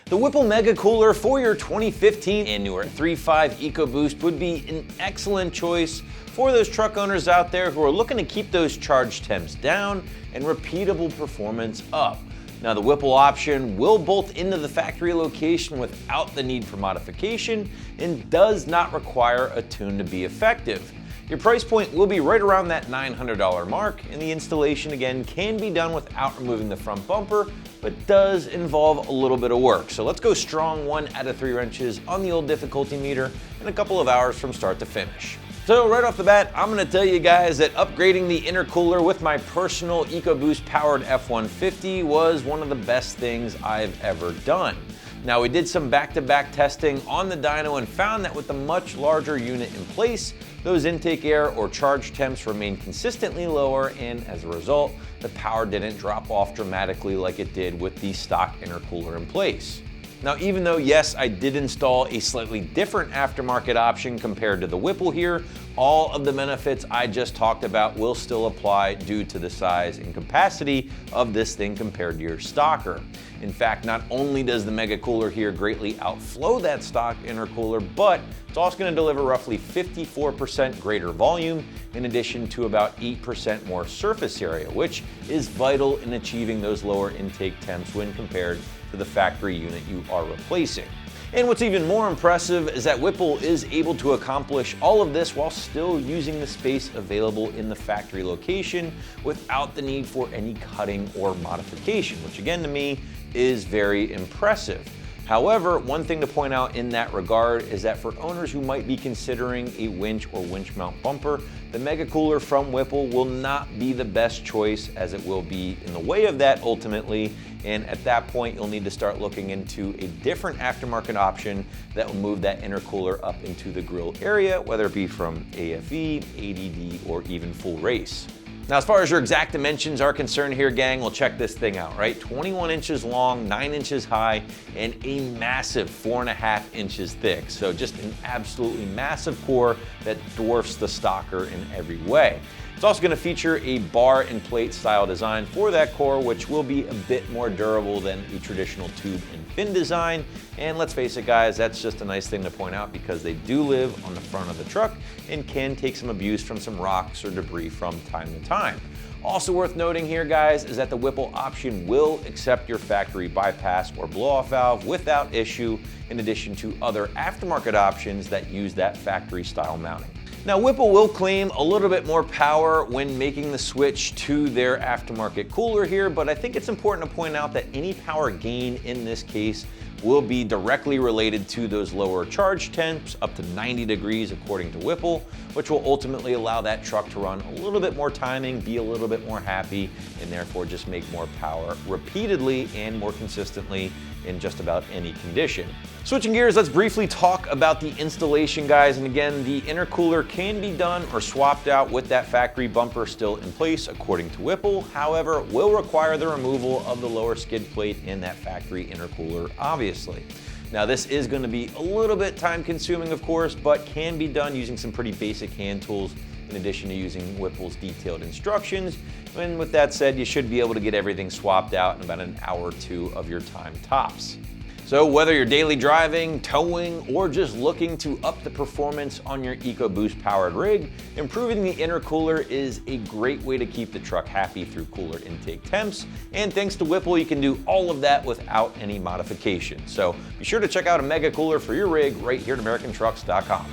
The Whipple Mega Cooler for your 2015 and newer 3.5 EcoBoost would be an excellent choice for those truck owners out there who are looking to keep those charge temps down and repeatable performance up. Now, the Whipple option will bolt into the factory location without the need for modification and does not require a tune to be effective. Your price point will be right around that $900 mark, and the installation again can be done without removing the front bumper, but does involve a little bit of work. So let's go strong 1 out of 3 wrenches on the old difficulty meter in a couple of hours from start to finish. So right off the bat, I'm gonna tell you guys that upgrading the intercooler with my personal EcoBoost powered F150 was one of the best things I've ever done. Now, we did some back-to-back testing on the dyno and found that with the much larger unit in place, those intake air or charge temps remained consistently lower, and as a result, the power didn't drop off dramatically like it did with the stock intercooler in place. Now, even though, yes, I did install a slightly different aftermarket option compared to the Whipple here, all of the benefits I just talked about will still apply due to the size and capacity of this thing compared to your stocker. In fact, not only does the Mega Cooler here greatly outflow that stock intercooler, but it's also going to deliver roughly 54% greater volume in addition to about 8% more surface area, which is vital in achieving those lower intake temps when compared to the factory unit you are replacing. And what's even more impressive is that Whipple is able to accomplish all of this while still using the space available in the factory location without the need for any cutting or modification, which again to me is very impressive. However, one thing to point out in that regard is that for owners who might be considering a winch or winch mount bumper, the Mega Cooler from Whipple will not be the best choice, as it will be in the way of that ultimately, and at that point you'll need to start looking into a different aftermarket option that will move that intercooler up into the grill area, whether it be from AFE, ADD, or even full race. Now, as far as your exact dimensions are concerned here, gang, we'll check this thing out, right? 21 inches long, 9 inches high, and a massive 4.5 inches thick. So just an absolutely massive core that dwarfs the stocker in every way. It's also going to feature a bar and plate style design for that core, which will be a bit more durable than a traditional tube and fin design. And let's face it, guys, that's just a nice thing to point out because they do live on the front of the truck and can take some abuse from some rocks or debris from time to time. Also worth noting here, guys, is that the Whipple option will accept your factory bypass or blow-off valve without issue, in addition to other aftermarket options that use that factory style mounting. Now, Whipple will claim a little bit more power when making the switch to their aftermarket cooler here, but I think it's important to point out that any power gain in this case will be directly related to those lower charge temps up to 90 degrees according to Whipple, which will ultimately allow that truck to run a little bit more timing, be a little bit more happy, and therefore just make more power repeatedly and more consistently in just about any condition. Switching gears, let's briefly talk about the installation, guys. And again, the intercooler can be done or swapped out with that factory bumper still in place according to Whipple. However, it will require the removal of the lower skid plate in that factory intercooler, obviously. Now, this is going to be a little bit time consuming, of course, but can be done using some pretty basic hand tools in addition to using Whipple's detailed instructions. And with that said, you should be able to get everything swapped out in about an hour or two of your time tops. So whether you're daily driving, towing, or just looking to up the performance on your EcoBoost powered rig, improving the intercooler is a great way to keep the truck happy through cooler intake temps. And thanks to Whipple, you can do all of that without any modification. So be sure to check out a Mega Cooler for your rig right here at AmericanTrucks.com.